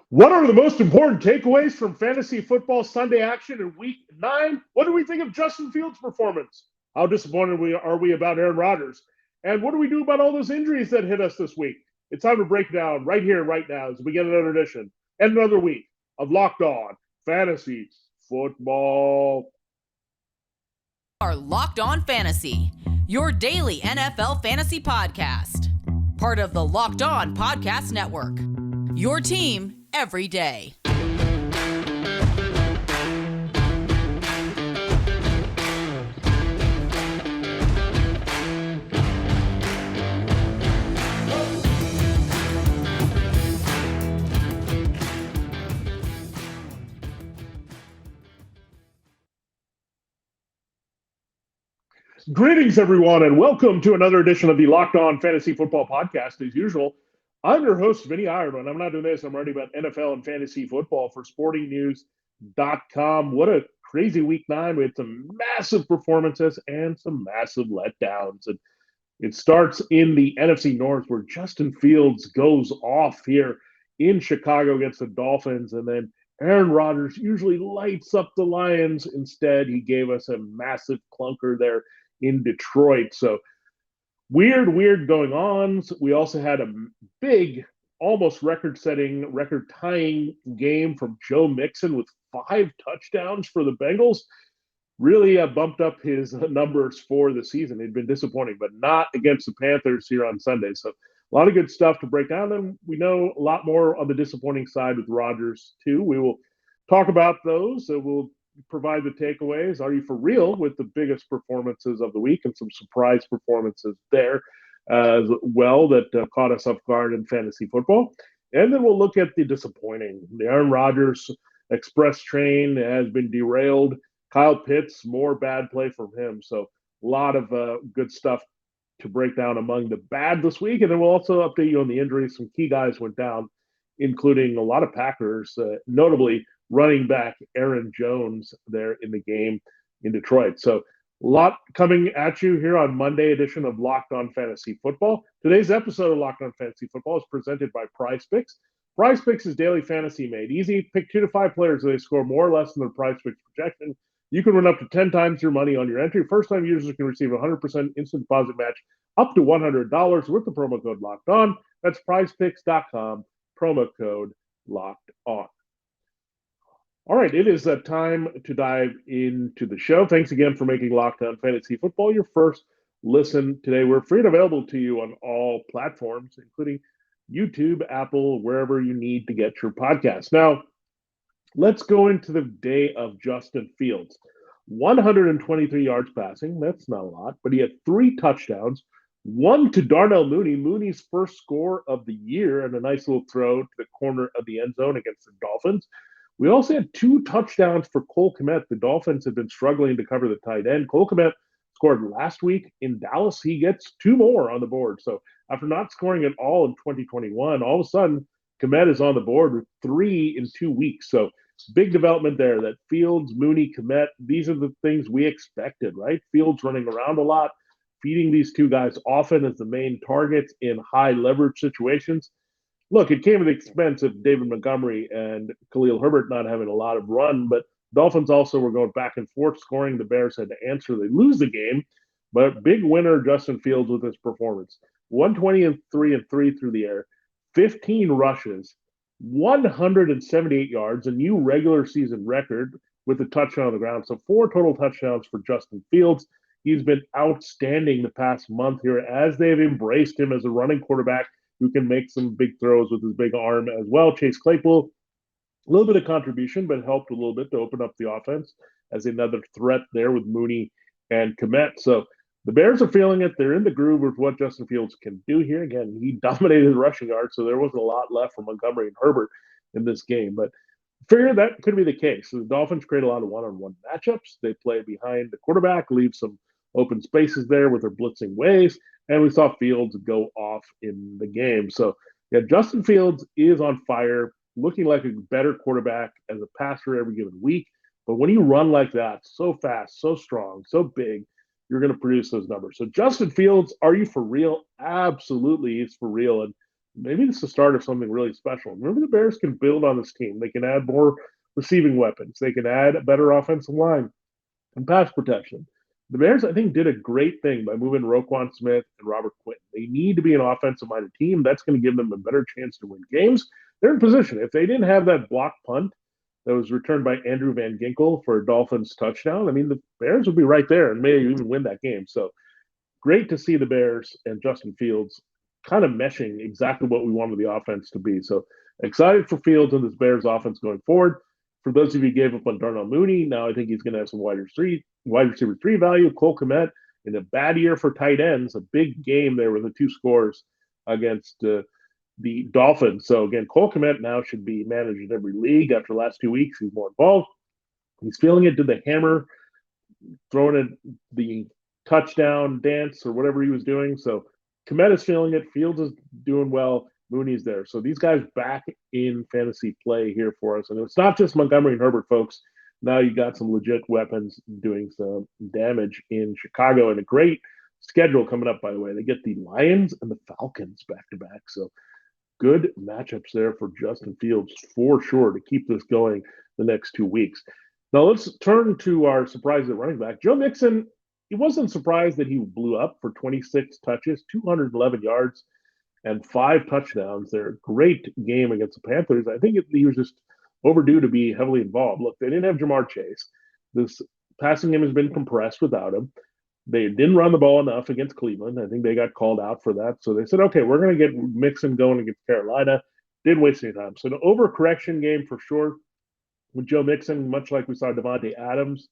What are the most important takeaways from fantasy football Sunday action in week 9? What do we think of Justin Fields' performance? How disappointed are we about Aaron Rodgers? And what do we do about all those injuries that hit us this week? It's time to break down right here, right now, as we get another edition and another week of Locked On Fantasy Football. Are Locked On Fantasy, your daily NFL fantasy podcast. Part of the Locked On Podcast Network. Your team every day. Greetings, everyone, and welcome to another edition of the Locked On Fantasy Football Podcast. As usual, I'm your host, Vinnie Iyer, and I'm not doing this. I'm writing about NFL and fantasy football for sportingnews.com. What a crazy week 9 with some massive performances and some massive letdowns. And it starts in the NFC North, where Justin Fields goes off here in Chicago against the Dolphins, and then Aaron Rodgers usually lights up the Lions. Instead, he gave us a massive clunker there in Detroit. So weird going on. We also had a big, almost record-setting, record-tying game from Joe Mixon with 5 touchdowns for the Bengals. Really bumped up his numbers for the season. He'd been disappointing, but not against the Panthers here on Sunday. So a lot of good stuff to break down. And we know a lot more on the disappointing side with Rodgers, too. We will talk about those. So we'll provide the takeaways. Are you for real with the biggest performances of the week and some surprise performances there as well that caught us off guard in fantasy football? And then we'll look at the disappointing. The Aaron Rodgers express train has been derailed. Kyle Pitts, more bad play from him. So a lot of good stuff to break down among the bad this week. And then we'll also update you on the injuries. Some key guys went down, including a lot of Packers, notably running back Aaron Jones there in the game in Detroit. So a lot coming at you here on Monday edition of Locked On Fantasy Football. Today's episode of Locked On Fantasy Football is presented by PrizePicks. PrizePicks is daily fantasy made easy. Pick 2 to 5 players that they score more or less than their PrizePicks projection. You can win up to 10 times your money on your entry. First-time users can receive a 100% instant deposit match up to $100 with the promo code Locked On. That's PrizePicks.com, promo code Locked On. All right, it is time to dive into the show. Thanks again for making Locked On Fantasy Football your first listen today. We're free and available to you on all platforms, including YouTube, Apple, wherever you need to get your podcast. Now, let's go into the day of Justin Fields. 123 yards passing. That's not a lot, but he had 3 touchdowns, 1 to Darnell Mooney, Mooney's first score of the year, and a nice little throw to the corner of the end zone against the Dolphins. We also had 2 touchdowns for Cole Kmet. The Dolphins have been struggling to cover the tight end. Cole Kmet scored last week in Dallas. He gets 2 more on the board. So after not scoring at all in 2021, all of a sudden, Kmet is on the board with 3 in 2 weeks. So big development there that Fields, Mooney, Kmet, these are the things we expected, right? Fields running around a lot, feeding these 2 guys often as the main targets in high leverage situations. Look, it came at the expense of David Montgomery and Khalil Herbert not having a lot of run, but Dolphins also were going back and forth scoring. The Bears had to answer. They lose the game, but big winner Justin Fields with his performance. 123 through the air, 15 rushes, 178 yards, a new regular season record with a touchdown on the ground. So 4 total touchdowns for Justin Fields. He's been outstanding the past month here as they've embraced him as a running quarterback who can make some big throws with his big arm as well. Chase Claypool, a little bit of contribution, but helped a little bit to open up the offense as another threat there with Mooney and Kmet. So the Bears are feeling it. They're in the groove with what Justin Fields can do here. Again, he dominated the rushing yards, so there wasn't a lot left for Montgomery and Herbert in this game. But figure that could be the case. So the Dolphins create a lot of one-on-one matchups. They play behind the quarterback, leave some open spaces there with their blitzing ways. And we saw Fields go off in the game. So, yeah, Justin Fields is on fire, looking like a better quarterback as a passer every given week. But when you run like that, so fast, so strong, so big, you're going to produce those numbers. So Justin Fields, are you for real? Absolutely, he's for real. And maybe this is the start of something really special. Maybe the Bears can build on this team. They can add more receiving weapons. They can add a better offensive line and pass protection. The Bears, I think, did a great thing by moving Roquan Smith and Robert Quinn. They need to be an offensive-minded team. That's going to give them a better chance to win games. They're in position. If they didn't have that block punt that was returned by Andrew Van Ginkel for a Dolphins touchdown, I mean, the Bears would be right there and may even win that game. So great to see the Bears and Justin Fields kind of meshing exactly what we wanted the offense to be. So excited for Fields and this Bears offense going forward. For those of you who gave up on Darnell Mooney, now I think he's going to have some wide receiver three value. Cole Kmet in a bad year for tight ends, a big game there with the two scores against the Dolphins. So again, Cole Kmet now should be managed in every league after the last 2 weeks. He's more involved. He's feeling it. Did the hammer, throwing it the touchdown dance or whatever he was doing. So Kmet is feeling it. Fields is doing well. Mooney's there. So these guys back in fantasy play here for us. And it's not just Montgomery and Herbert, folks. Now you got some legit weapons doing some damage in Chicago, and a great schedule coming up, by the way. They get the Lions and the Falcons back to back. So good matchups there for Justin Fields for sure to keep this going the next 2 weeks. Now let's turn to our surprise at running back. Joe Mixon, he wasn't surprised that he blew up for 26 touches, 211 yards, and 5 touchdowns. They're great game against the Panthers. I think he was just overdue to be heavily involved. Look, they didn't have Jamar Chase. This passing game has been compressed without him. They didn't run the ball enough against Cleveland. I think they got called out for that. So they said, okay, we're going to get Mixon going against Carolina. Didn't waste any time. So an overcorrection game for sure with Joe Mixon, much like we saw Devontae Adams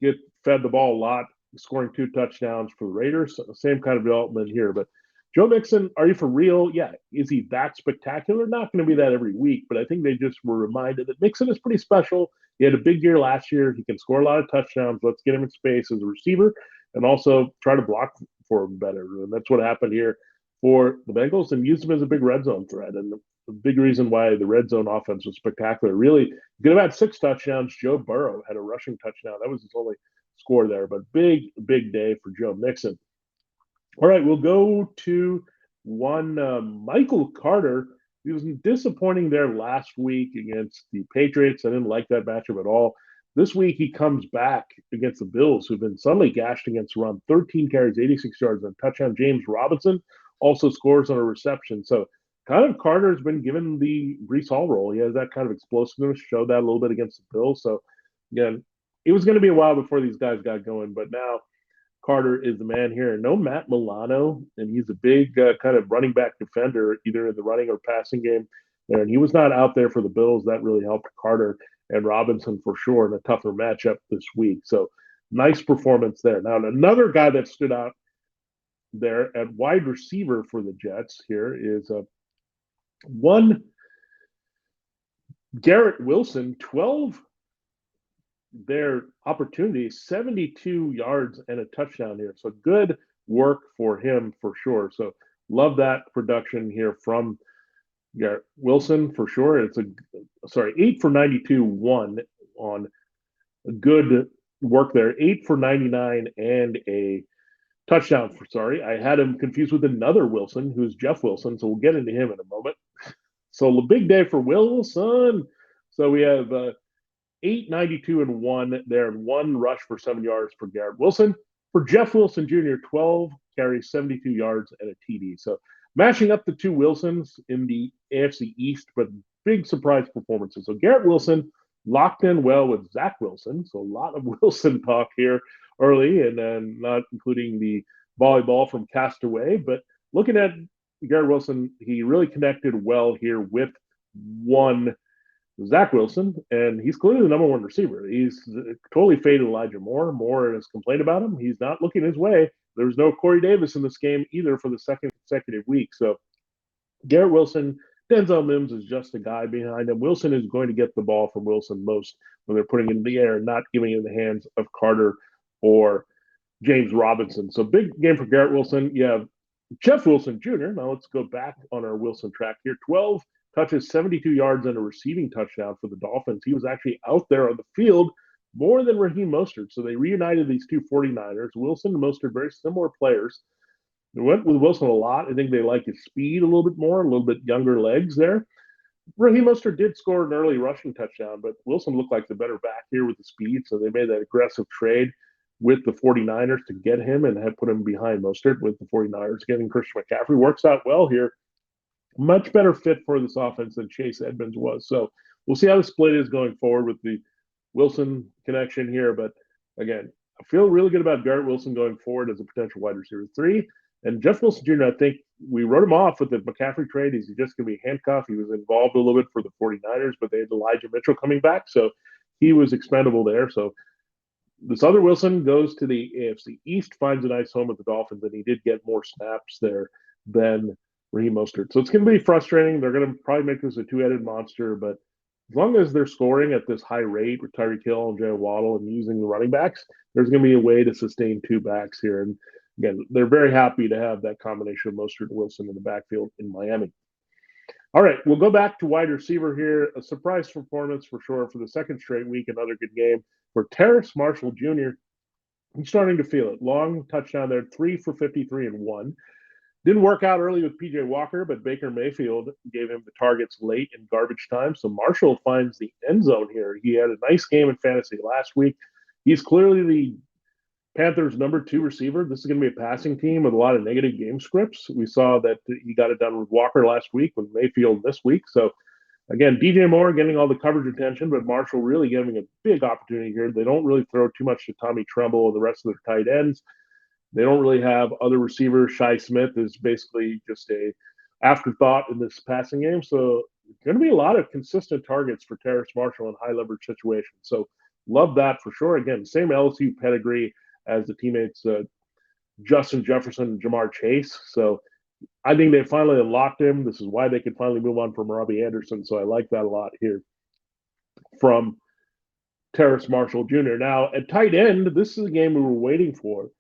get fed the ball a lot, scoring 2 touchdowns for the Raiders. So same kind of development here. But Joe Mixon, are you for real? Yeah. Is he that spectacular? Not going to be that every week, but I think they just were reminded that Mixon is pretty special. He had a big year last year. He can score a lot of touchdowns. Let's get him in space as a receiver and also try to block for him better. And that's what happened here for the Bengals, and used him as a big red zone threat. And the big reason why the red zone offense was spectacular. Really, could have had 6 touchdowns. Joe Burrow had a rushing touchdown. That was his only score there, but big day for Joe Mixon. All right, we'll go to one Michael Carter. He was disappointing there last week against the Patriots. I didn't like that matchup at all. This week he comes back against the Bills, who've been suddenly gashed against the run. 13 carries, 86 yards, and a touchdown. James Robinson also scores on a reception. So kind of Carter's been given the Breece Hall role. He has that kind of explosiveness, showed that a little bit against the Bills. So again, it was going to be a while before these guys got going, but now Carter is the man here. No Matt Milano, and he's a big kind of running back defender, either in the running or passing game there. And he was not out there for the Bills. That really helped Carter and Robinson for sure in a tougher matchup this week. So nice performance there. Now, another guy that stood out there at wide receiver for the Jets here is one Garrett Wilson, 12 their opportunities, 72 yards and a touchdown here. So good work for him for sure. So love that production here from Garrett Wilson for sure. It's 8 for 92, 1 on a good work there. 8 for 99 and a touchdown I had him confused with another Wilson, who's Jeff Wilson. So we'll get into him in a moment. So a big day for Wilson. So we have 892 and 1 there, and 1 rush for 7 yards for Garrett Wilson. For Jeff Wilson Jr., 12 carries, 72 yards, and a TD. So matching up the 2 Wilsons in the AFC East, but big surprise performances. So Garrett Wilson locked in well with Zach Wilson. So a lot of Wilson talk here early, and then not including the volleyball from Castaway. But looking at Garrett Wilson, he really connected well here with one Zach Wilson, and he's clearly the number 1 receiver. He's totally faded Elijah Moore. Moore has complained about him. He's not looking his way. There's no Corey Davis in this game either for the second consecutive week. So Garrett Wilson, Denzel Mims is just a guy behind him. Wilson is going to get the ball from Wilson most when they're putting it in the air, not giving it in the hands of Carter or James Robinson. So big game for Garrett Wilson. You have Jeff Wilson Jr. Now let's go back on our Wilson track here. 12 touches, 72 yards, and a receiving touchdown for the Dolphins. He was actually out there on the field more than Raheem Mostert. So they reunited these two 49ers. Wilson and Mostert, very similar players. They went with Wilson a lot. I think they like his speed a little bit more, a little bit younger legs there. Raheem Mostert did score an early rushing touchdown, but Wilson looked like the better back here with the speed, so they made that aggressive trade with the 49ers to get him and had put him behind Mostert with the 49ers getting Christian McCaffrey. Works out well here. Much better fit for this offense than Chase Edmonds was. So we'll see how the split is going forward with the Wilson connection here. But again, I feel really good about Garrett Wilson going forward as a potential wide receiver 3. And Jeff Wilson Jr., I think we wrote him off with the McCaffrey trade. He's just going to be handcuffed. He was involved a little bit for the 49ers, but they had Elijah Mitchell coming back. So he was expendable there. So this other Wilson goes to the AFC East, finds a nice home with the Dolphins, and he did get more snaps there than Raheem Mostert. So it's going to be frustrating. They're going to probably make this a two-headed monster, but as long as they're scoring at this high rate with Tyreek Hill and Jay Waddle and using the running backs, there's going to be a way to sustain two backs here. And again, they're very happy to have that combination of Mostert and Wilson in the backfield in Miami. All right, we'll go back to wide receiver here. A surprise performance for sure for the second straight week. Another good game for Terrace Marshall Jr. He's starting to feel it. Long touchdown there, 3 for 53 and 1. Didn't work out early with PJ Walker, but Baker Mayfield gave him the targets late in garbage time. So Marshall finds the end zone here. He had a nice game in fantasy last week. He's clearly the Panthers' number 2 receiver. This is going to be a passing team with a lot of negative game scripts. We saw that he got it done with Walker last week, with Mayfield this week. So again, DJ Moore getting all the coverage attention, but Marshall really giving a big opportunity here. They don't really throw too much to Tommy Tremble or the rest of their tight ends. They don't really have other receivers. Shi Smith is basically just a afterthought in this passing game. So going to be a lot of consistent targets for Terrace Marshall in high leverage situations. So love that for sure. Again, same LSU pedigree as the teammates Justin Jefferson and Jamar Chase. So I think they finally unlocked him. This is why they could finally move on from Robbie Anderson. So I like that a lot here from Terrace Marshall Jr. Now, at tight end, this is a game we were waiting for.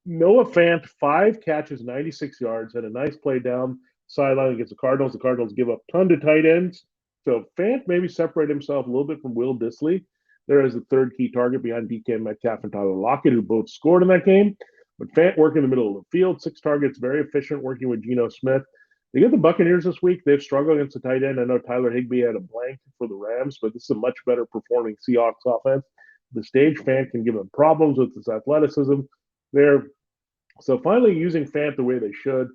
Noah Fant, 5 catches, 96 yards, had a nice play down sideline against the Cardinals. The Cardinals give up a ton to tight ends. So Fant maybe separate himself a little bit from Will Dissly there as the third key target behind DK Metcalf and Tyler Lockett, who both scored in that game. But Fant working in the middle of the field, 6 targets, very efficient, working with Geno Smith. They get the Buccaneers this week. They've struggled against the tight end. I know Tyler Higbee had a blank for the Rams, but this is a much better performing Seahawks offense. The stage Fant can give them problems with his athleticism there. So finally using Fant the way they should.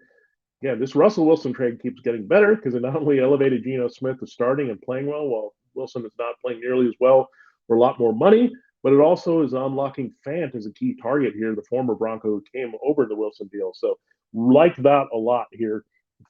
Yeah, this Russell Wilson trade keeps getting better because it not only elevated Geno Smith to starting and playing well, while Wilson is not playing nearly as well for a lot more money, but it also is unlocking Fant as a key target here, the former Bronco who came over the Wilson deal. So like that a lot here.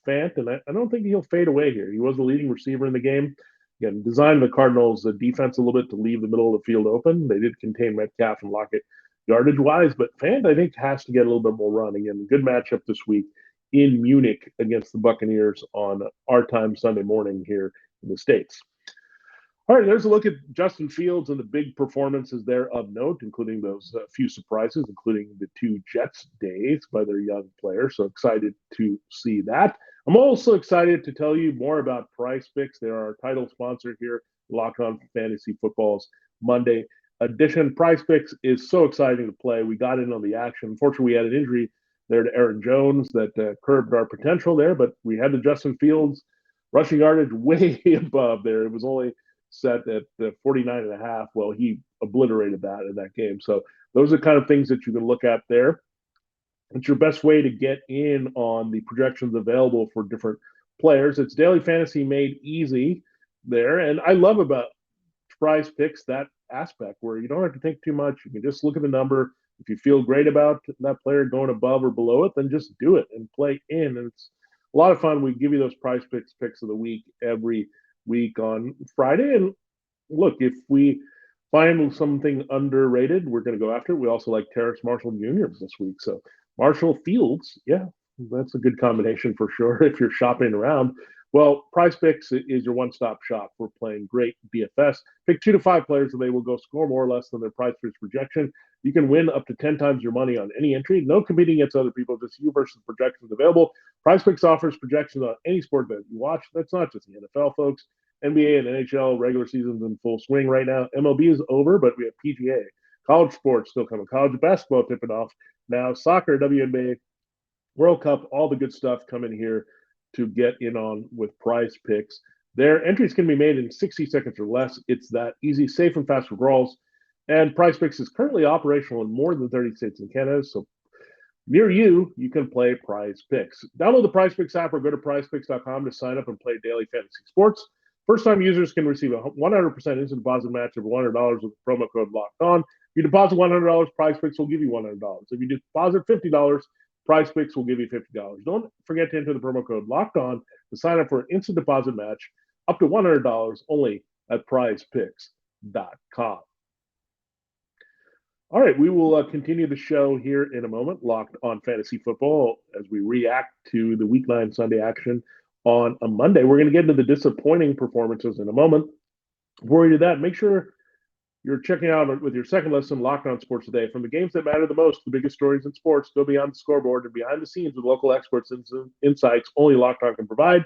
Fant, and I don't think he'll fade away here. He was the leading receiver in the game. Again, designed the Cardinals' defense a little bit to leave the middle of the field open. They did contain Metcalf and Lockett yardage-wise, but Fant, I think, has to get a little bit more run. Again, good matchup this week in Munich against the Buccaneers on our time Sunday morning here in the States. All right, there's a look at Justin Fields and the big performances there of note, including those few surprises, including the 2 Jets days by their young players. So excited to see that. I'm also excited to tell you more about PrizePicks. They're our title sponsor here, Locked On Fantasy Football's Monday edition. PrizePicks is so exciting to play. We got in on the action. Unfortunately, we had an injury there to Aaron Jones that curbed our potential there, but we had the Justin Fields rushing yardage way above there. It was only set at 49.5. Well, he obliterated that in that game. So those are kind of things that you can look at there. It's your best way to get in on the projections available for different players. It's daily fantasy made easy there. And I love about PrizePicks that aspect where you don't have to think too much. You can just look at the number. If you feel great about that player going above or below it, then just do it and play in. And it's a lot of fun. We give you those PrizePicks picks of the week every week on Friday. And look, if we find something underrated, we're going to go after it. We also like Terrace Marshall Jr. this week. So Marshall Fields, yeah, that's a good combination for sure if you're shopping around. Well, PrizePicks is your one-stop shop for playing great DFS. Pick 2 to 5 players and they will go score more or less than their PrizePicks projection. You can win up to 10 times your money on any entry. No competing against other people, just you versus projections available. PrizePicks offers projections on any sport that you watch. That's not just the NFL, folks. NBA and NHL regular seasons in full swing right now. MLB is over, but we have PGA. College sports still coming. College basketball tipping off now. Soccer, WNBA, World Cup, all the good stuff coming here to get in on with PrizePicks. Their entries can be made in 60 seconds or less. It's that easy, safe, and fast withdrawals. And PrizePicks is currently operational in more than 30 states and Canada. So near you, you can play PrizePicks. Download the PrizePicks app or go to PrizePicks.com to sign up and play daily fantasy sports. First-time users can receive a 100% instant deposit match of $100 with the promo code Locked On. If you deposit $100, PrizePicks will give you $100. If you deposit $50, PrizePicks will give you $50. Don't forget to enter the promo code Locked On to sign up for an instant deposit match up to $100 only at PrizePicks.com. All right, we will continue the show here in a moment, Locked On Fantasy Football, as we react to the Week 9 Sunday action on a Monday. We're going to get into the disappointing performances in a moment. Before we do that, make sure you're checking out with your second lesson, Locked On Sports Today. From the games that matter the most, the biggest stories in sports, go beyond the scoreboard and behind the scenes with local experts and insights only Locked On can provide.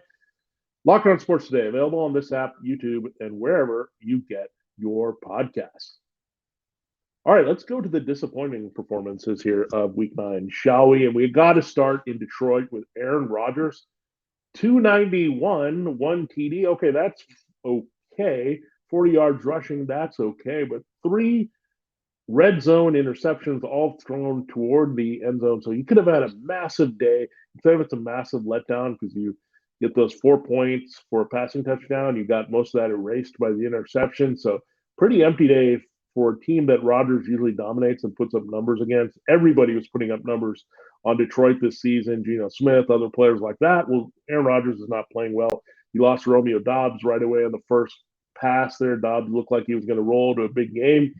Locked On Sports Today, available on this app, YouTube, and wherever you get your podcasts. All right, let's go to the disappointing performances here of Week 9, shall we? And we got to start in Detroit with Aaron Rodgers. 291, 1 TD. Okay, that's okay. 40 yards rushing, that's okay. But 3 red zone interceptions, all thrown toward the end zone. So you could have had a massive day. Instead of it's a massive letdown because you get those 4 points for a passing touchdown. You got most of that erased by the interception. So pretty empty day for a team that Rodgers usually dominates and puts up numbers against. Everybody was putting up numbers on Detroit this season. Geno Smith, other players like that. Well, Aaron Rodgers is not playing well. He lost Romeo Doubs right away on the first pass there. Doubs looked like he was going to roll to a big game.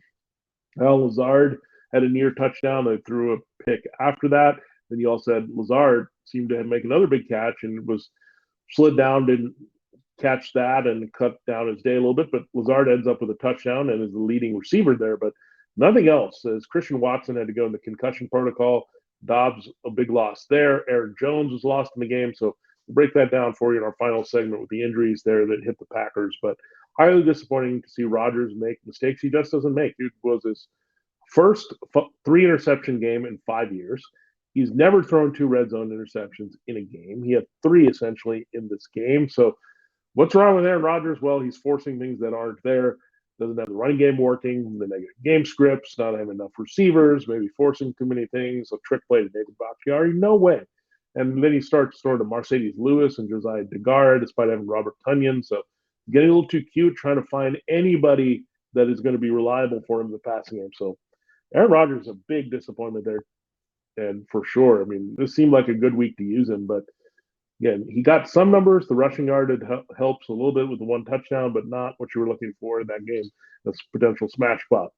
Al Lazard had a near touchdown. They threw a pick after that. Then you also had Lazard seemed to make another big catch and was slid down, didn't catch that and cut down his day a little bit. But Lazard ends up with a touchdown and is the leading receiver there. But nothing else, as Christian Watson had to go in the concussion protocol. Doubs, a big loss there. Aaron Jones was lost in the game. So we'll break that down for you in our final segment with the injuries there that hit the Packers. But highly disappointing to see Rodgers make mistakes he just doesn't make. It was his first 3 interception game in 5 years. He's never thrown 2 red zone interceptions in a game. He had 3 essentially in this game. So what's wrong with Aaron Rodgers? Well, he's forcing things that aren't there. Doesn't have the running game working, the negative game scripts, not having enough receivers, maybe forcing too many things, a trick play to David Bakhtiari, no way. And then he starts sort of Mercedes Lewis and Josiah DeGuara, despite having Robert Tonyan. So getting a little too cute, trying to find anybody that is going to be reliable for him in the passing game. So Aaron Rodgers is a big disappointment there. And for sure, I mean, this seemed like a good week to use him, but again, he got some numbers. The rushing yard helps a little bit with the 1 touchdown, but not what you were looking for in that game. That's potential smash spot.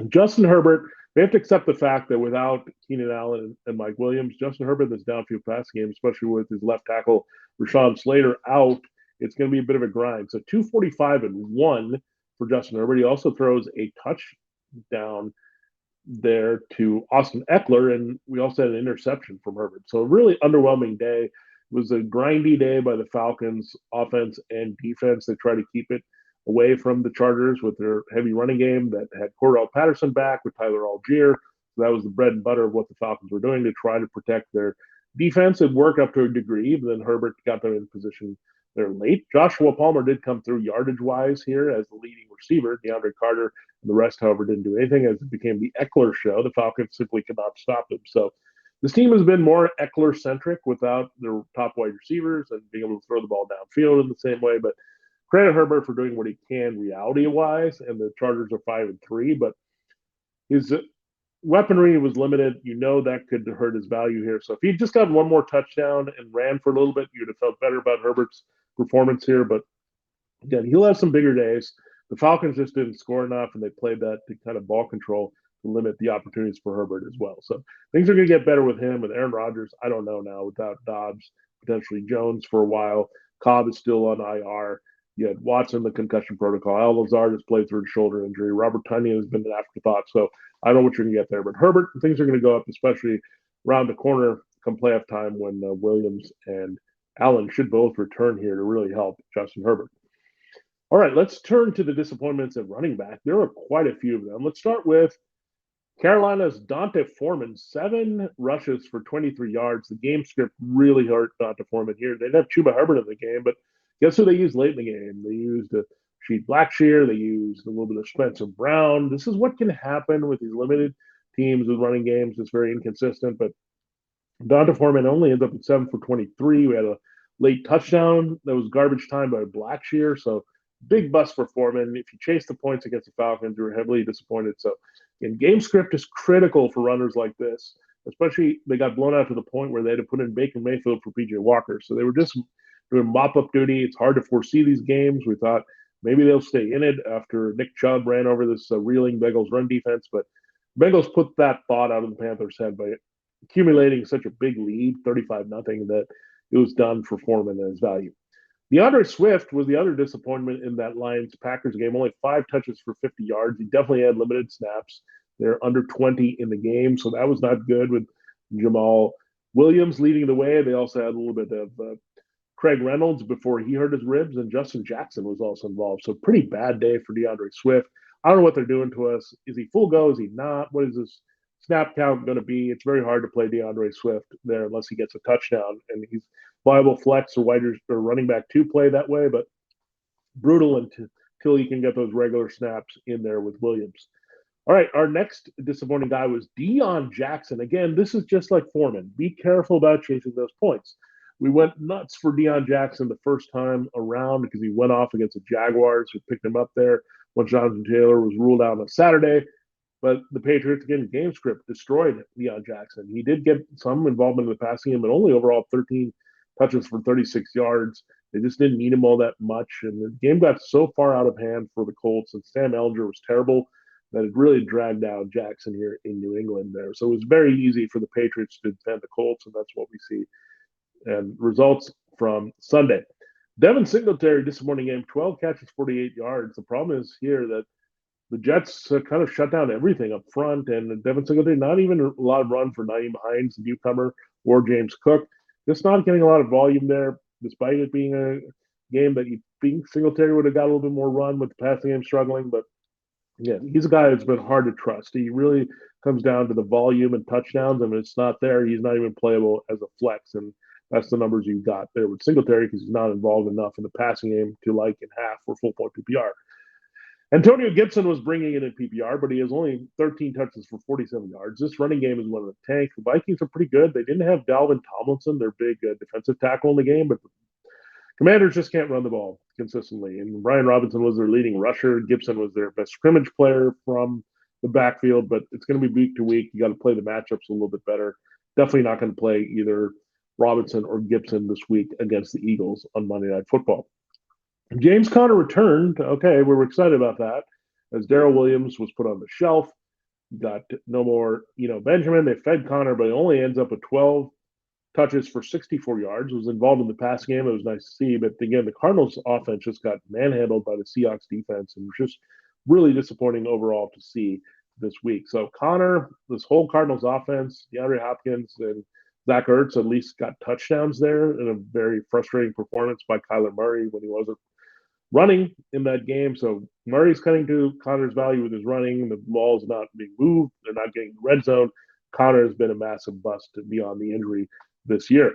Justin Herbert, they have to accept the fact that without Keenan Allen and Mike Williams, Justin Herbert in this downfield passing game, especially with his left tackle Rashawn Slater out, it's going to be a bit of a grind. So 245 and 1 for Justin Herbert. He also throws a touchdown there to Austin Eckler, and we also had an interception from Herbert. So a really underwhelming day. It was a grindy day by the Falcons offense and defense. They try to keep it away from the Chargers with their heavy running game that had Cordell Patterson back with Tyler Algier. So that was the bread and butter of what the Falcons were doing to try to protect their defense. It worked up to a degree, but then Herbert got them in position there late. Joshua Palmer did come through yardage-wise here as the leading receiver. DeAndre Carter and the rest, however, didn't do anything as it became the Eckler show. The Falcons simply could not stop him. So this team has been more Eckler-centric without their top wide receivers and being able to throw the ball downfield in the same way. But credit Herbert for doing what he can reality-wise, and the Chargers are 5-3. But his weaponry was limited. You know that could hurt his value here. So if he'd just gotten one more touchdown and ran for a little bit, you'd have felt better about Herbert's performance here. But again, he'll have some bigger days. The Falcons just didn't score enough, and they played that to kind of ball control to limit the opportunities for Herbert as well. So things are going to get better with him. With Aaron Rodgers, I don't know now, without Doubs, potentially Jones for a while. Cobb is still on IR. You had Watson, the concussion protocol. Al Lazard has played through a shoulder injury. Robert Tonyan has been an afterthought. So I don't know what you're going to get there. But Herbert, things are going to go up, especially around the corner come playoff time when Williams and Allen should both return here to really help Justin Herbert. All right, let's turn to the disappointments at running back. There are quite a few of them. Let's start with Carolina's Dante Foreman, 7 rushes for 23 yards. The game script really hurt Dante Foreman here. They'd have Chuba Hubbard in the game, but guess who they used late in the game? They used Sheet Blackshear. They used a little bit of Spencer Brown. This is what can happen with these limited teams with running games. It's very inconsistent, but Dante Foreman only ends up at 7 for 23. We had a late touchdown that was garbage time by Blackshear. So big bust for Foreman. If you chase the points against the Falcons, you're heavily disappointed. So game script is critical for runners like this, especially they got blown out to the point where they had to put in Baker Mayfield for PJ Walker. So they were just doing mop-up duty. It's hard to foresee these games. We thought maybe they'll stay in it after Nick Chubb ran over this reeling Bengals run defense, but Bengals put that thought out of the Panthers' head by accumulating such a big lead, 35-0, that it was done for Foreman and his value. DeAndre Swift was the other disappointment in that Lions-Packers game. Only 5 touches for 50 yards. He definitely had limited snaps. They're under 20 in the game, so that was not good with Jamal Williams leading the way. They also had a little bit of Craig Reynolds before he hurt his ribs, and Justin Jackson was also involved. So pretty bad day for DeAndre Swift. I don't know what they're doing to us. Is he full go? Is he not? What is this snap count going to be? It's very hard to play DeAndre Swift there unless he gets a touchdown, and he's viable flex or wide or running back to play that way, but brutal until you can get those regular snaps in there with Williams. All right, our next disappointing guy was Deion Jackson. Again, this is just like Foreman. Be careful about chasing those points. We went nuts for Deion Jackson the first time around because he went off against the Jaguars, who picked him up there when Jonathan Taylor was ruled out on Saturday. But the Patriots, again, game script destroyed Deion Jackson. He did get some involvement in the passing game, but only overall 13 touches for 36 yards. They just didn't need him all that much. And the game got so far out of hand for the Colts, and Sam Ellinger was terrible, that it really dragged down Jackson here in New England there. So it was very easy for the Patriots to defend the Colts, and that's what we see. And results from Sunday. Devin Singletary, disappointing game, 12 catches, 48 yards. The problem is here that the Jets kind of shut down everything up front, and Devin Singletary, not even a lot of run for Naeem Hines, the newcomer, or James Cook. Just not getting a lot of volume there, despite it being a game that you think Singletary would have got a little bit more run with the passing game struggling. But yeah, he's a guy that's been hard to trust. He really comes down to the volume and touchdowns, and if it's not there, he's not even playable as a flex. And that's the numbers you got there with Singletary because he's not involved enough in the passing game to like in half or full point PPR. Antonio Gibson was bringing it in PPR, but he has only 13 touches for 47 yards. This running game is one of the tanks. The Vikings are pretty good. They didn't have Dalvin Tomlinson, their big defensive tackle in the game, but the Commanders just can't run the ball consistently. And Brian Robinson was their leading rusher. Gibson was their best scrimmage player from the backfield, but it's going to be week to week. You got to play the matchups a little bit better. Definitely not going to play either Robinson or Gibson this week against the Eagles on Monday Night Football. James Conner returned. Okay, we were excited about that as Darrell Williams was put on the shelf. Got no more, Benjamin. They fed Conner, but he only ends up with 12 touches for 64 yards. Was involved in the pass game. It was nice to see. But again, the Cardinals offense just got manhandled by the Seahawks defense, and was just really disappointing overall to see this week. So Conner, this whole Cardinals offense, DeAndre Hopkins and Zach Ertz at least got touchdowns there in a very frustrating performance by Kyler Murray when he wasn't running in that game. So Murray's cutting to Conner's value with his running. The ball's not being moved. They're not getting the red zone. Conner has been a massive bust beyond the injury this year.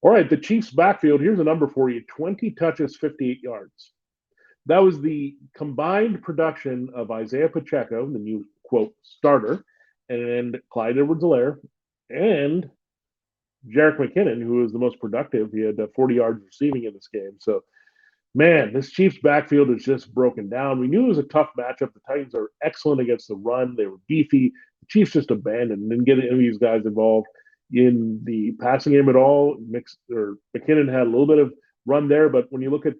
All right, the Chiefs backfield, here's a number for you. 20 touches, 58 yards. That was the combined production of Isaiah Pacheco, the new, quote, starter, and Clyde Edwards-Helaire, and Jerick McKinnon, who was the most productive. He had 40 yards receiving in this game. So, man, this Chiefs backfield is just broken down. We knew it was a tough matchup. The Titans are excellent against the run. They were beefy. The Chiefs just abandoned and didn't get any of these guys involved in the passing game at all. McKinnon had a little bit of run there, but when you look at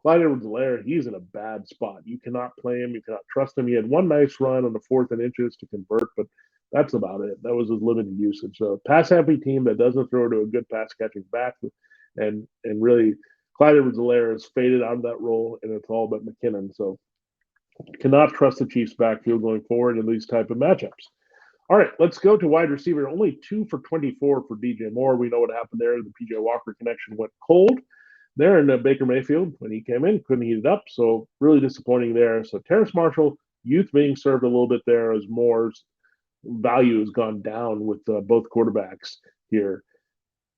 Clyde Edwards-Helaire, he's in a bad spot. You cannot play him. You cannot trust him. He had one nice run on the 4th and inches to convert, but that's about it. That was his limited usage. So pass-happy team that doesn't throw to a good pass-catching back, and really Clyde Edwards-Helaire has faded out of that role, and it's all but McKinnon. So cannot trust the Chiefs backfield going forward in these type of matchups. All right, let's go to wide receiver. Only 2 for 24 for DJ Moore. We know what happened there. The PJ Walker connection went cold there in Baker Mayfield when he came in. Couldn't heat it up, so really disappointing there. So Terrace Marshall, youth being served a little bit there as Moore's value has gone down with both quarterbacks here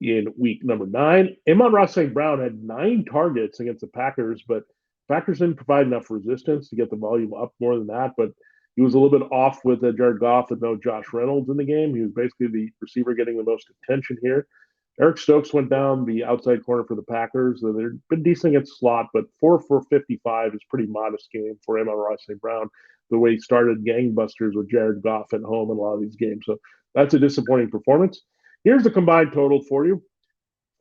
in week number 9. Amon-Ra St. Brown had 9 targets against the Packers, but Packers didn't provide enough resistance to get the volume up more than that. But he was a little bit off with Jared Goff with no Josh Reynolds in the game. He was basically the receiver getting the most attention here. Eric Stokes went down the outside corner for the Packers. So they've been decent against slot, but 4 for 55 is pretty modest game for Amon-Ra St. Brown. The way he started gangbusters with Jared Goff at home in a lot of these games. So that's a disappointing performance. Here's the combined total for you.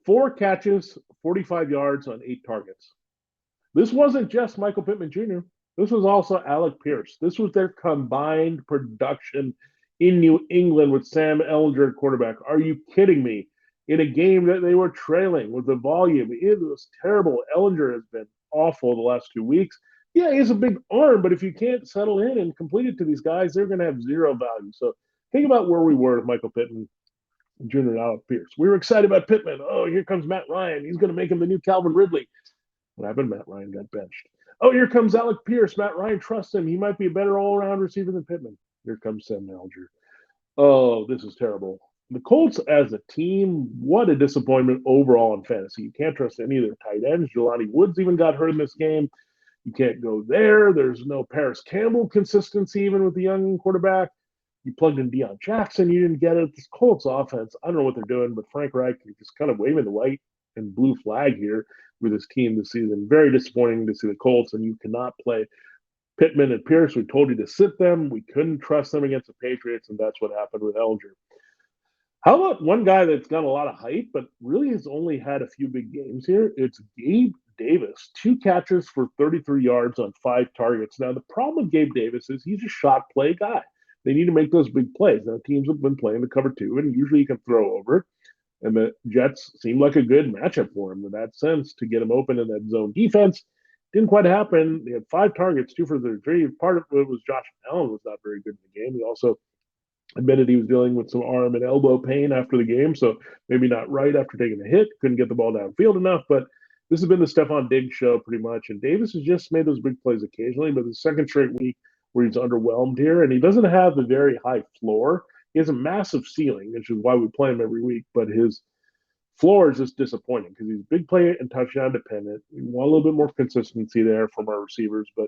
4 catches, 45 yards on 8 targets. This wasn't just Michael Pittman Jr. This was also Alec Pierce. This was their combined production in New England with Sam Ehlinger at quarterback. Are you kidding me? In a game that they were trailing with the volume, it was terrible. Ehlinger has been awful the last 2 weeks. Yeah, he has a big arm, but if you can't settle in and complete it to these guys, they're going to have zero value. So think about where we were with Michael Pittman Jr. and Alec Pierce. We were excited about Pittman. Oh, here comes Matt Ryan. He's going to make him the new Calvin Ridley. What happened? Matt Ryan got benched. Oh, here comes Alec Pierce. Matt Ryan trusts him. He might be a better all-around receiver than Pittman. Here comes Sam Ehlinger. Oh, this is terrible. The Colts as a team, what a disappointment overall in fantasy. You can't trust any of their tight ends. Jelani Woods even got hurt in this game. You can't go there. There's no Paris Campbell consistency even with the young quarterback. You plugged in Deion Jackson. You didn't get it. This Colts offense, I don't know what they're doing, but Frank Reich is just kind of waving the white and blue flag here with his team this season. Very disappointing to see the Colts, and you cannot play Pittman and Pierce. We told you to sit them. We couldn't trust them against the Patriots, and that's what happened with Ehlinger. How about one guy that's got a lot of hype, but really has only had a few big games here? It's Gabe Davis. 2 catches for 33 yards on 5 targets. Now, the problem with Gabe Davis is he's a shot play guy. They need to make those big plays. Now, teams have been playing the cover 2, and usually you can throw over. And the Jets seem like a good matchup for him in that sense to get him open in that zone defense. Didn't quite happen. They had 5 targets, 2 for 33. Part of it was Josh Allen was not very good in the game. He also admitted he was dealing with some arm and elbow pain after the game, so maybe not right after taking a hit. Couldn't get the ball downfield enough, but this has been the Stephon Diggs show pretty much. And Davis has just made those big plays occasionally, but the second straight week where he's underwhelmed here, and he doesn't have the very high floor. He has a massive ceiling, which is why we play him every week, but his floor is just disappointing because he's big play and touchdown dependent. We want a little bit more consistency there from our receivers, but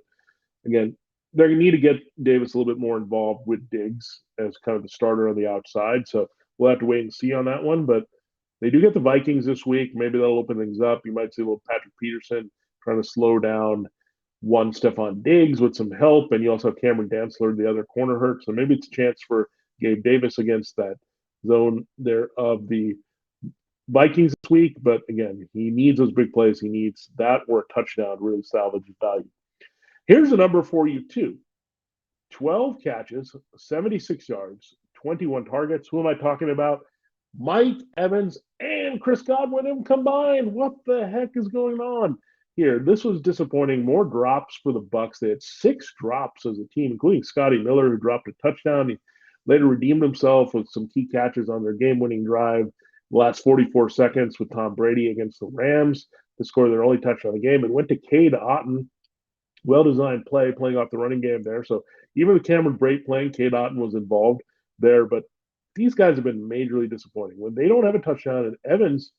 again, they're going to need to get Davis a little bit more involved with Diggs as kind of the starter on the outside. So we'll have to wait and see on that one. But they do get the Vikings this week. Maybe that'll open things up. You might see a little Patrick Peterson trying to slow down one Stephon Diggs with some help. And you also have Cameron Dantzler, the other corner hurt. So maybe it's a chance for Gabe Davis against that zone there of the Vikings this week. But again, he needs those big plays. He needs that or a touchdown to really salvage his value. Here's the number for you, too. 12 catches, 76 yards, 21 targets. Who am I talking about? Mike Evans and Chris Godwin combined. What the heck is going on here? This was disappointing. More drops for the Bucs. They had 6 drops as a team, including Scotty Miller, who dropped a touchdown. He later redeemed himself with some key catches on their game-winning drive. The last 44 seconds with Tom Brady against the Rams to score their only touchdown of the game. And went to Cade Otton. Well-designed play, playing off the running game there. So even with Cameron Brate playing, Cade Otton was involved there. But these guys have been majorly disappointing. When they don't have a touchdown, and Evans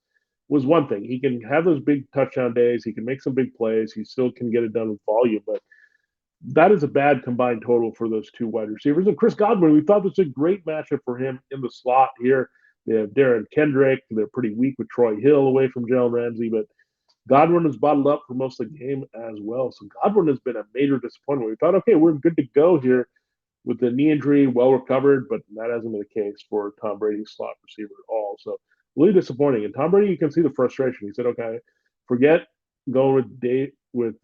was one thing. He can have those big touchdown days. He can make some big plays. He still can get it done with volume. But that is a bad combined total for those 2 wide receivers. And Chris Godwin, we thought this was a great matchup for him in the slot here. They have Darren Kendrick. They're pretty weak with Troy Hill away from Jalen Ramsey. But Godwin was bottled up for most of the game as well. So Godwin has been a major disappointment. We thought, okay, we're good to go here with the knee injury, well recovered, but that hasn't been the case for Tom Brady's slot receiver at all. So really disappointing. And Tom Brady, you can see the frustration. He said, okay, forget going with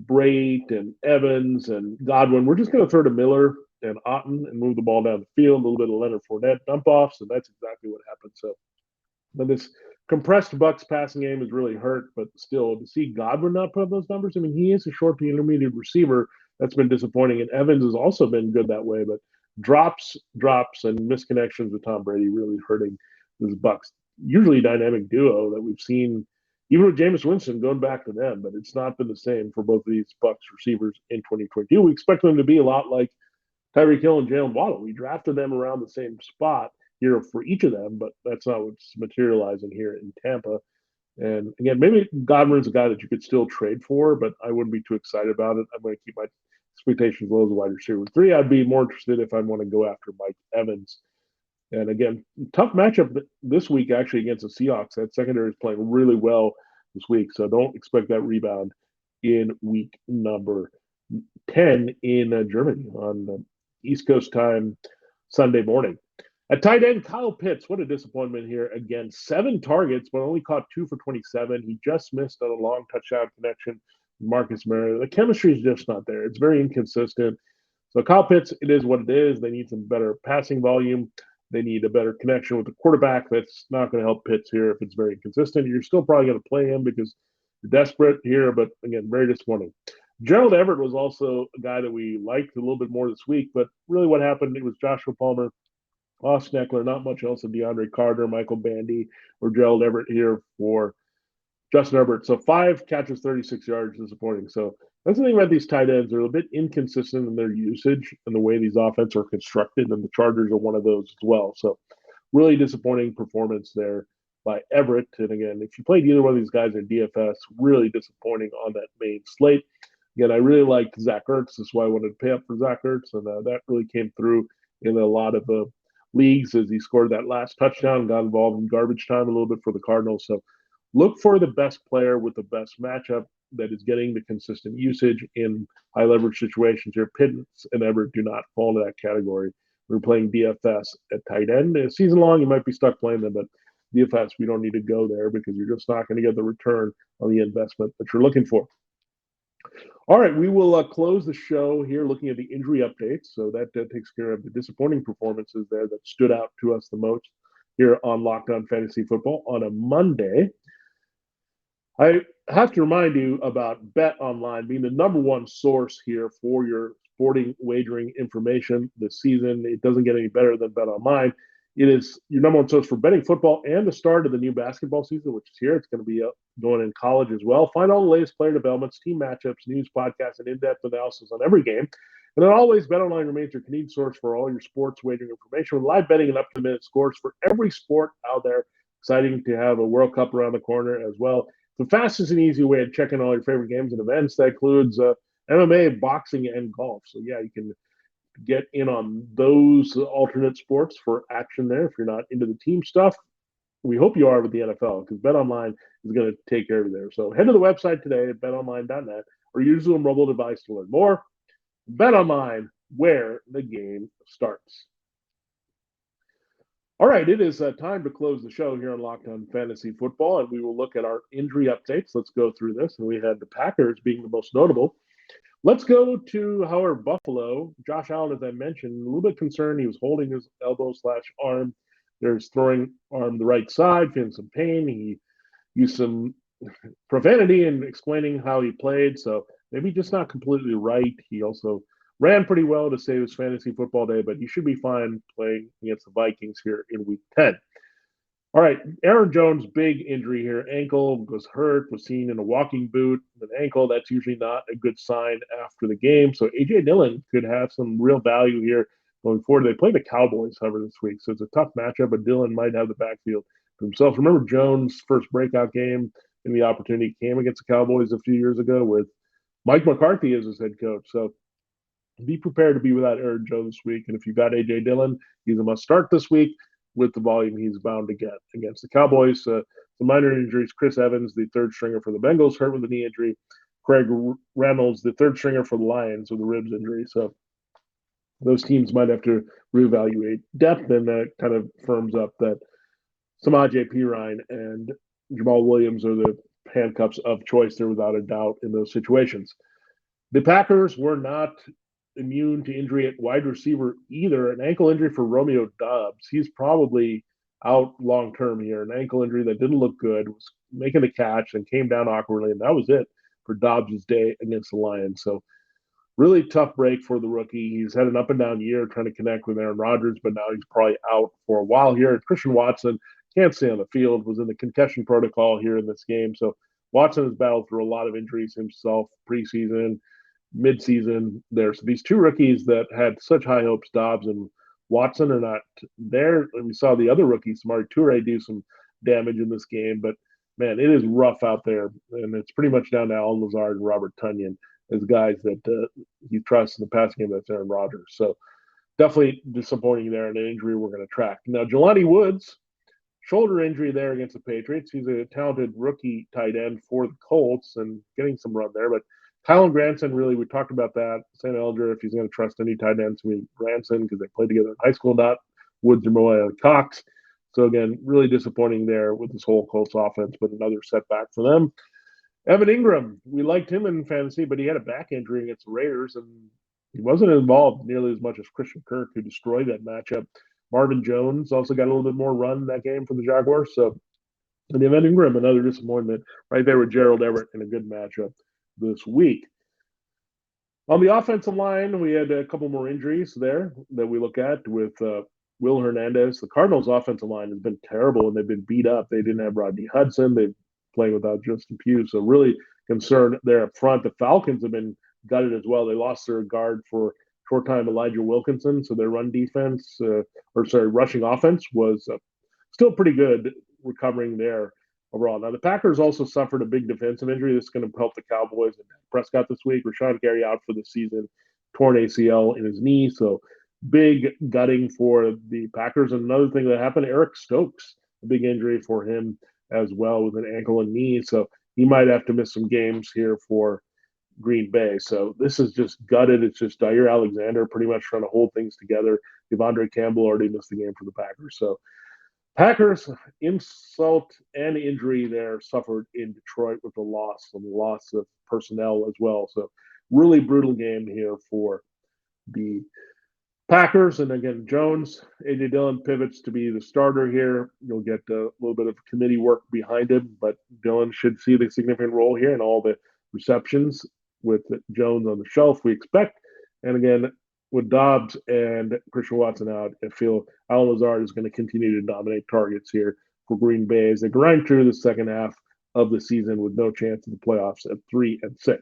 Brate and Evans and Godwin. We're just going to throw to Miller and Otton and move the ball down the field, a little bit of Leonard Fournette dump-offs, and that's exactly what happened. So when this compressed Bucs passing game is really hurt, but still to see Godwin not put up those numbers, I mean, he is a short to intermediate receiver. That's been disappointing. And Evans has also been good that way, but drops, and misconnections with Tom Brady really hurting this Bucs usually dynamic duo that we've seen, even with Jameis Winston going back to them, but it's not been the same for both of these Bucs receivers in 2022. We expect them to be a lot like Tyreek Hill and Jalen Waddle. We drafted them around the same spot here for each of them, but that's not what's materializing here in Tampa. And again, maybe Godwin's a guy that you could still trade for, but I wouldn't be too excited about it. I'm going to keep my expectations low as a wide receiver. 3, I'd be more interested if I want to go after Mike Evans. And again, tough matchup this week actually against the Seahawks. That secondary is playing really well this week, so don't expect that rebound in week number 10 in Germany on East Coast time Sunday morning. At tight end, Kyle Pitts, what a disappointment here. Again, 7 targets, but only caught 2 for 27. He just missed on a long touchdown connection with Marcus Mariota. The chemistry is just not there. It's very inconsistent. So Kyle Pitts, it is what it is. They need some better passing volume. They need a better connection with the quarterback. That's not going to help Pitts here if it's very inconsistent. You're still probably going to play him because you're desperate here, but again, very disappointing. Gerald Everett was also a guy that we liked a little bit more this week, but really what happened, it was Joshua Palmer, Austin Eckler, not much else of DeAndre Carter, Michael Bandy, or Gerald Everett here for Justin Herbert. So 5 catches, 36 yards, disappointing. So that's the thing about these tight ends. They're a bit inconsistent in their usage and the way these offenses are constructed, and the Chargers are one of those as well. So really disappointing performance there by Everett. And again, if you played either one of these guys in DFS, really disappointing on that main slate. Again, I really like Zach Ertz. That's why I wanted to pay up for Zach Ertz, and that really came through in a lot of leagues as he scored that last touchdown, got involved in garbage time a little bit for the Cardinals. So look for the best player with the best matchup that is getting the consistent usage in high leverage situations here. Pitts and Everett do not fall into that category. We're playing DFS at tight end. Season long, you might be stuck playing them, but DFS, we don't need to go there because you're just not going to get the return on the investment that you're looking for. All right, we will close the show here looking at the injury updates. So that takes care of the disappointing performances there that stood out to us the most here on Locked On Fantasy Football on a Monday. I have to remind you about BetOnline being the number one source here for your sporting wagering information this season. It doesn't get any better than BetOnline. It is your number one source for betting football and the start of the new basketball season, which is here. It's going to be going in college as well. Find all the latest player developments, team matchups, news, podcasts, and in-depth analysis on every game. And then always, BetOnline remains your Canadian source for all your sports wagering information with live betting and up-to-the-minute scores for every sport out there. Exciting to have a World Cup around the corner as well. The fastest and easy way of checking all your favorite games and events. That includes MMA, boxing, and golf. So, yeah, you can get in on those alternate sports for action there if you're not into the team stuff. We hope you are with the NFL because BetOnline is going to take care of you there. So head to the website today at betonline.net or use your mobile device to learn more. BetOnline, where the game starts. All right, it is time to close the show here on Locked On Fantasy Football, and we will look at our injury updates. Let's go through this. And we had the Packers being the most notable. Let's go to, however, Buffalo. Josh Allen, as I mentioned, a little bit concerned. He was holding his elbow/arm. There's throwing arm the right side, feeling some pain. He used some profanity in explaining how he played, so maybe just not completely right. He also ran pretty well to save his fantasy football day, but he should be fine playing against the Vikings here in Week 10. All right, Aaron Jones, big injury here. Ankle was hurt, was seen in a walking boot. An ankle, that's usually not a good sign after the game. So A.J. Dillon could have some real value here going forward. They play the Cowboys, however, this week. So it's a tough matchup, but Dillon might have the backfield for himself. Remember Jones' first breakout game in the opportunity came against the Cowboys a few years ago with Mike McCarthy as his head coach. So be prepared to be without Aaron Jones this week. And if you've got A.J. Dillon, he's a must start this week with the volume he's bound to get against the Cowboys. Some minor injuries. Chris Evans, the third stringer for the Bengals, hurt with a knee injury. Craig Reynolds, the third stringer for the Lions, with a ribs injury. So those teams might have to reevaluate depth, and that kind of firms up that Samaje Perine and Jamal Williams are the handcuffs of choice there without a doubt in those situations. The Packers were not immune to injury at wide receiver either. An ankle injury for Romeo Doubs. He's probably out long term here. An ankle injury that didn't look good, was making the catch and came down awkwardly, and that was it for Dobbs' day against the Lions. So really tough break for the rookie. He's had an up and down year trying to connect with Aaron Rodgers, but now he's probably out for a while here. Christian Watson can't stay on the field, was in the concussion protocol here in this game. So Watson has battled through a lot of injuries himself preseason. midseason there. So these two rookies that had such high hopes, Dobbs and Watson, are not there. And we saw the other rookies, Samari Toure, do some damage in this game. But man, it is rough out there, and it's pretty much down to Alan Lazard and Robert Tonyan as guys that he trusts in the passing game. That's Aaron Rodgers. So definitely disappointing there, and an injury we're going to track. Now, Jelani Woods, shoulder injury there against the Patriots. He's a talented rookie tight end for the Colts and getting some run there. But Kylan Granson, really, we talked about that. St. Elder, if he's going to trust any tight ends, to be Granson because they played together in high school, not Woods or Moya Cox. So, again, really disappointing there with this whole Colts offense, but another setback for them. Evan Ingram, we liked him in fantasy, but he had a back injury against the Raiders, and he wasn't involved nearly as much as Christian Kirk, who destroyed that matchup. Marvin Jones also got a little bit more run in that game for the Jaguars. So, and Evan Ingram, another disappointment right there with Gerald Everett in a good matchup this week. On the offensive line, we had a couple more injuries there that we look at with Will Hernandez. The Cardinals' offensive line has been terrible, and they've been beat up. They didn't have Rodney Hudson. They've playing without Justin Pugh. So really concerned there up front. The Falcons have been gutted as well. They lost their guard for short time, Elijah Wilkinson. So their run defense, rushing offense was still pretty good, recovering there overall. Now, the Packers also suffered a big defensive injury. This is going to help the Cowboys and Prescott this week. Rashawn Gary out for the season, torn ACL in his knee. So big gutting for the Packers. And another thing that happened, Eric Stokes, a big injury for him as well with an ankle and knee. So he might have to miss some games here for Green Bay. So this is just gutted. It's just Jaire Alexander pretty much trying to hold things together. Devondre Campbell already missed the game for the Packers. So Packers, insult and injury there suffered in Detroit with the loss of personnel as well. So really brutal game here for the Packers. And again, Jones, A.J. Dillon pivots to be the starter here. You'll get a little bit of committee work behind him, but Dillon should see the significant role here and all the receptions with Jones on the shelf, we expect. And again, with Dobbs and Christian Watson out, I feel Alan Lazard is going to continue to dominate targets here for Green Bay as they grind through the second half of the season with no chance of the playoffs at 3-6.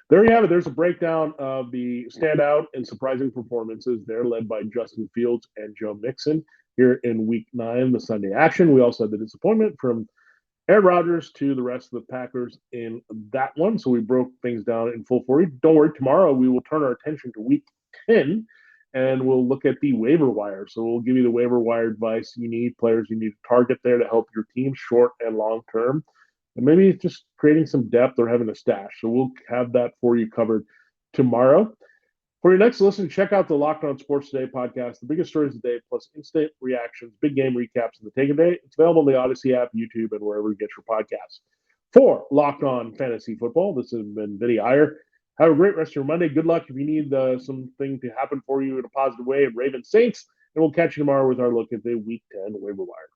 There you have it. There's a breakdown of the standout and surprising performances. They're led by Justin Fields and Joe Mixon here in Week 9, the Sunday action. We also had the disappointment from Aaron Rodgers to the rest of the Packers in that one. So we broke things down in full for you. Don't worry, tomorrow we will turn our attention to Week 10, and we'll look at the waiver wire. So we'll give you the waiver wire advice you need, players you need to target there to help your team short and long term. And maybe it's just creating some depth or having a stash. So we'll have that for you covered tomorrow. For your next listen, check out the Locked On Sports Today podcast, the biggest stories of the day, plus instant reactions, big game recaps, and the take a day. It's available on the Odyssey app, YouTube, and wherever you get your podcasts. For Locked On Fantasy Football, this has been Vinnie Iyer. Have a great rest of your Monday. Good luck if you need something to happen for you in a positive way at Ravens Saints. And we'll catch you tomorrow with our look at the Week 10 waiver wire.